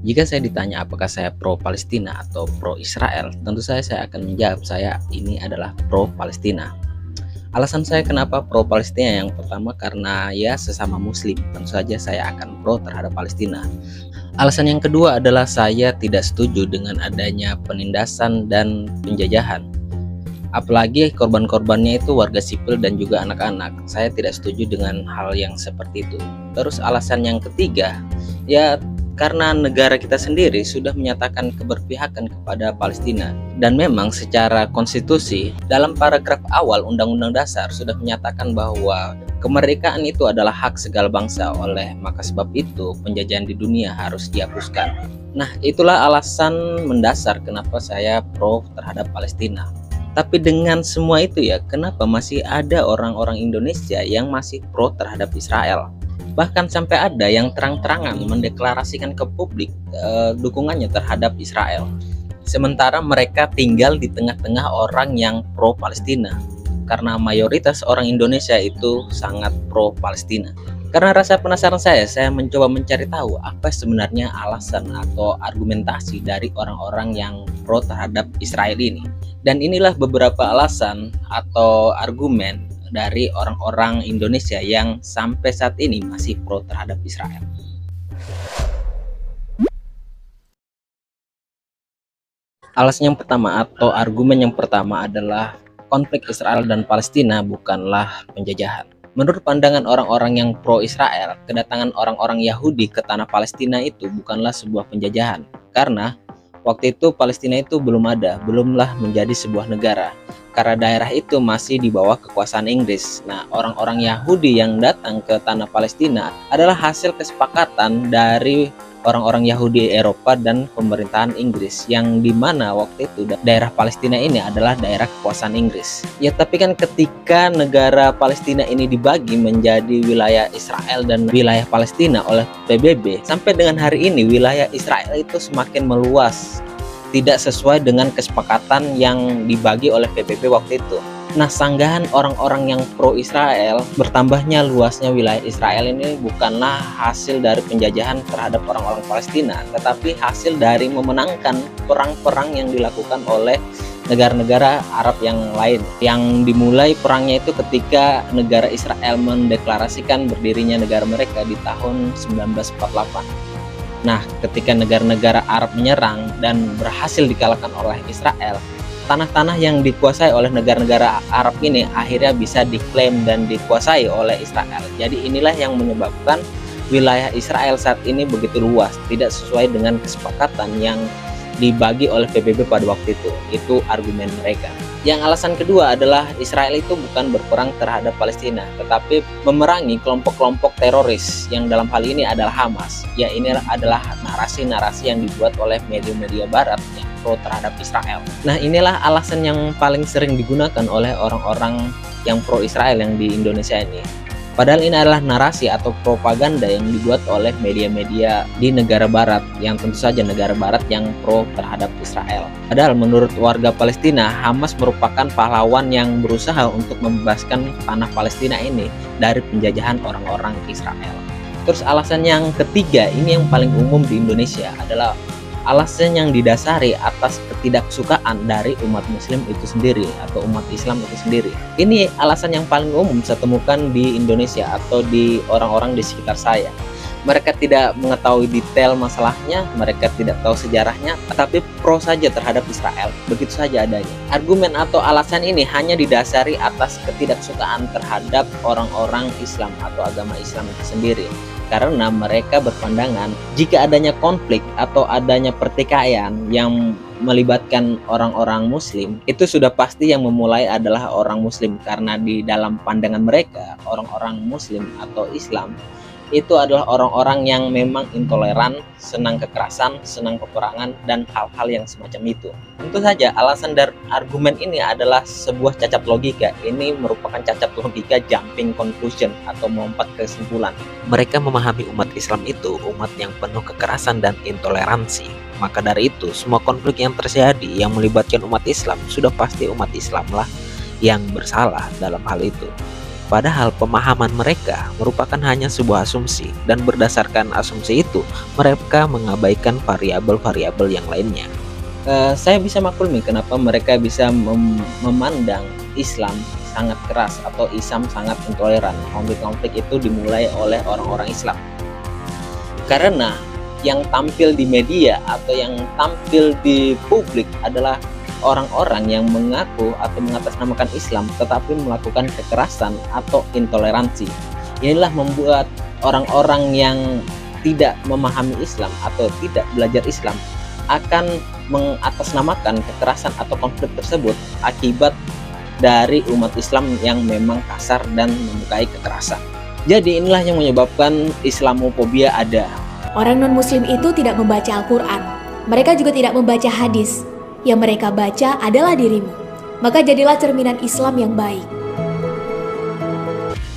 Jika saya ditanya apakah saya pro Palestina atau pro Israel, tentu saya akan menjawab saya ini adalah pro Palestina. Alasan saya kenapa pro Palestina yang pertama karena ya sesama muslim, tentu saja saya akan pro terhadap Palestina. Alasan yang kedua adalah saya tidak setuju dengan adanya penindasan dan penjajahan. Apalagi korban-korbannya itu warga sipil dan juga anak-anak. Saya tidak setuju dengan hal yang seperti itu. Terus alasan yang ketiga, ya karena negara kita sendiri sudah menyatakan keberpihakan kepada Palestina. Dan memang secara konstitusi dalam paragraf awal Undang-Undang Dasar sudah menyatakan bahwa kemerdekaan itu adalah hak segala bangsa. Oleh maka sebab itu penjajahan di dunia harus dihapuskan. Nah, itulah alasan mendasar kenapa saya pro terhadap Palestina. Tapi dengan semua itu ya, kenapa masih ada orang-orang Indonesia yang masih pro terhadap Israel? Bahkan sampai ada yang terang-terangan mendeklarasikan ke publik dukungannya terhadap Israel. Sementara mereka tinggal di tengah-tengah orang yang pro Palestina. Karena mayoritas orang Indonesia itu sangat pro Palestina. Karena rasa penasaran saya mencoba mencari tahu apa sebenarnya alasan atau argumentasi dari orang-orang yang pro terhadap Israel ini. Dan inilah beberapa alasan atau argumen dari orang-orang Indonesia yang sampai saat ini masih pro terhadap Israel. Alasan yang pertama atau argumen yang pertama adalah konflik Israel dan Palestina bukanlah penjajahan. Menurut pandangan orang-orang yang pro Israel, kedatangan orang-orang Yahudi ke tanah Palestina itu bukanlah sebuah penjajahan. Karena waktu itu Palestina itu belumlah menjadi sebuah negara. Karena daerah itu masih di bawah kekuasaan Inggris. Nah, orang-orang Yahudi yang datang ke tanah Palestina adalah hasil kesepakatan dari orang-orang Yahudi Eropa dan pemerintahan Inggris, yang dimana waktu itu daerah Palestina ini adalah daerah kekuasaan Inggris. Ya, tapi kan ketika negara Palestina ini dibagi menjadi wilayah Israel dan wilayah Palestina oleh PBB, sampai dengan hari ini wilayah Israel itu semakin meluas, tidak sesuai dengan kesepakatan yang dibagi oleh PBB waktu itu. Nah, sanggahan orang-orang yang pro Israel, bertambahnya luasnya wilayah Israel ini bukanlah hasil dari penjajahan terhadap orang-orang Palestina, tetapi hasil dari memenangkan perang-perang yang dilakukan oleh negara-negara Arab yang lain. Yang dimulai perangnya itu ketika negara Israel mendeklarasikan berdirinya negara mereka di tahun 1948. Nah, ketika negara-negara Arab menyerang dan berhasil dikalahkan oleh Israel, tanah-tanah yang dikuasai oleh negara-negara Arab ini akhirnya bisa diklaim dan dikuasai oleh Israel. Jadi inilah yang menyebabkan wilayah Israel saat ini begitu luas, tidak sesuai dengan kesepakatan yang dibagi oleh PBB pada waktu itu. Itu argumen mereka. Yang alasan kedua adalah Israel itu bukan berperang terhadap Palestina, tetapi memerangi kelompok-kelompok teroris yang dalam hal ini adalah Hamas. Ya, ini adalah narasi-narasi yang dibuat oleh media-media barat yang pro terhadap Israel. Nah, inilah alasan yang paling sering digunakan oleh orang-orang yang pro Israel yang di Indonesia ini. Padahal ini adalah narasi atau propaganda yang dibuat oleh media-media di negara barat, yang tentu saja negara barat yang pro terhadap Israel. Padahal menurut warga Palestina, Hamas merupakan pahlawan yang berusaha untuk membebaskan tanah Palestina ini dari penjajahan orang-orang Israel. Terus alasan yang ketiga, ini yang paling umum di Indonesia, adalah alasan yang didasari atas ketidaksukaan dari umat muslim itu sendiri atau umat Islam itu sendiri. Ini alasan yang paling umum saya temukan di Indonesia atau di orang-orang di sekitar saya. Mereka tidak mengetahui detail masalahnya, mereka tidak tahu sejarahnya, tapi pro saja terhadap Israel, begitu saja adanya. Argumen atau alasan ini hanya didasari atas ketidaksukaan terhadap orang-orang Islam atau agama Islam itu sendiri. Karena mereka berpandangan jika adanya konflik atau adanya pertikaian yang melibatkan orang-orang muslim, itu sudah pasti yang memulai adalah orang muslim. Karena di dalam pandangan mereka, orang-orang muslim atau Islam itu adalah orang-orang yang memang intoleran, senang kekerasan, senang peperangan, dan hal-hal yang semacam itu. Tentu saja alasan dan argumen ini adalah sebuah cacat logika. Ini merupakan cacat logika jumping conclusion atau melompat ke kesimpulan. Mereka memahami umat Islam itu umat yang penuh kekerasan dan intoleransi. Maka dari itu, semua konflik yang terjadi yang melibatkan umat Islam sudah pasti umat Islam lah yang bersalah dalam hal itu. Padahal pemahaman mereka merupakan hanya sebuah asumsi, dan berdasarkan asumsi itu mereka mengabaikan variabel-variabel yang lainnya. Saya bisa maklumi kenapa mereka bisa memandang Islam sangat keras atau Islam sangat intoleran. Konflik-konflik itu dimulai oleh orang-orang Islam. Karena yang tampil di media atau yang tampil di publik adalah orang-orang yang mengaku atau mengatasnamakan Islam tetapi melakukan kekerasan atau intoleransi. Inilah membuat orang-orang yang tidak memahami Islam atau tidak belajar Islam akan mengatasnamakan kekerasan atau konflik tersebut akibat dari umat Islam yang memang kasar dan menyukai kekerasan. Jadi inilah yang menyebabkan Islamofobia ada. Orang non-muslim itu tidak membaca Al-Quran. Mereka juga tidak membaca hadis. Yang mereka baca adalah dirimu. Maka jadilah cerminan Islam yang baik.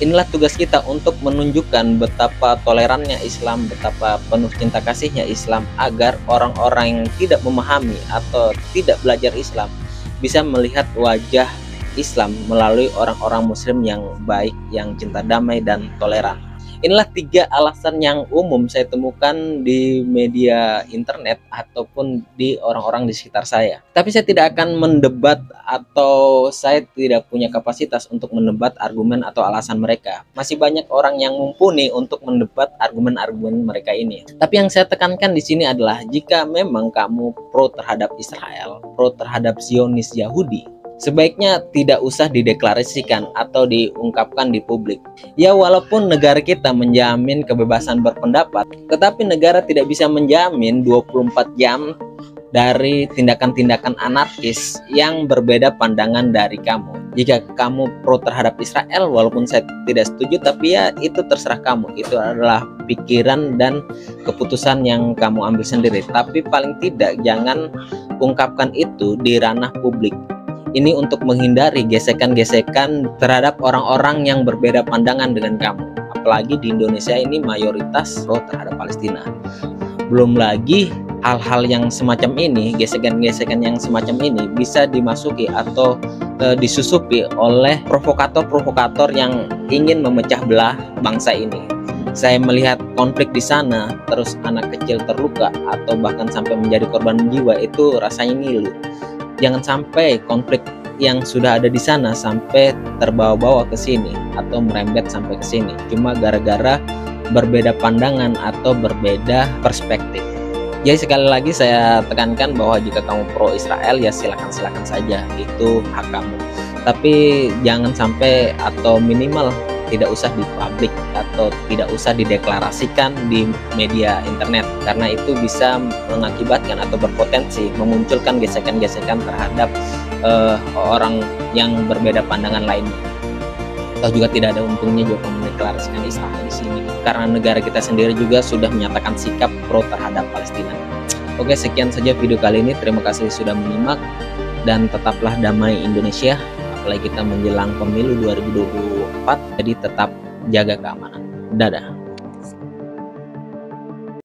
Inilah tugas kita untuk menunjukkan betapa tolerannya Islam, betapa penuh cinta kasihnya Islam, agar orang-orang yang tidak memahami atau tidak belajar Islam bisa melihat wajah Islam melalui orang-orang muslim yang baik, yang cinta damai dan toleran. Inilah 3 alasan yang umum saya temukan di media internet ataupun di orang-orang di sekitar saya. Tapi saya tidak akan mendebat atau saya tidak punya kapasitas untuk mendebat argumen atau alasan mereka. Masih banyak orang yang mumpuni untuk mendebat argumen-argumen mereka ini. Tapi yang saya tekankan di sini adalah jika memang kamu pro terhadap Israel, pro terhadap Zionis Yahudi, sebaiknya tidak usah dideklarasikan atau diungkapkan di publik. Ya, walaupun negara kita menjamin kebebasan berpendapat, tetapi negara tidak bisa menjamin 24 jam dari tindakan-tindakan anarkis yang berbeda pandangan dari kamu. Jika kamu pro terhadap Israel, walaupun saya tidak setuju, tapi ya itu terserah kamu. Itu adalah pikiran dan keputusan yang kamu ambil sendiri. Tapi paling tidak jangan ungkapkan itu di ranah publik. Ini untuk menghindari gesekan-gesekan terhadap orang-orang yang berbeda pandangan dengan kamu. Apalagi di Indonesia ini mayoritas pro terhadap Palestina. Belum lagi hal-hal yang semacam ini, gesekan-gesekan yang semacam ini bisa dimasuki atau disusupi oleh provokator-provokator yang ingin memecah belah bangsa ini. Saya melihat konflik di sana, terus anak kecil terluka atau bahkan sampai menjadi korban jiwa, itu rasanya ngilu. Jangan sampai konflik yang sudah ada di sana sampai terbawa-bawa ke sini atau merembet sampai ke sini cuma gara-gara berbeda pandangan atau berbeda perspektif. Jadi sekali lagi saya tekankan bahwa jika kamu pro Israel ya silakan saja, itu hak kamu. Tapi jangan sampai atau minimal tidak usah di publik atau tidak usah dideklarasikan di media internet, karena itu bisa mengakibatkan atau berpotensi memunculkan gesekan-gesekan terhadap orang yang berbeda pandangan lainnya. Atau juga tidak ada untungnya juga mendeklarasikan Israel di sini, karena negara kita sendiri juga sudah menyatakan sikap pro terhadap Palestina. Oke, sekian saja video kali ini. Terima kasih sudah menyimak dan tetaplah damai Indonesia. Apalagi kita menjelang pemilu 2024, jadi tetap jaga keamanan. Dadah.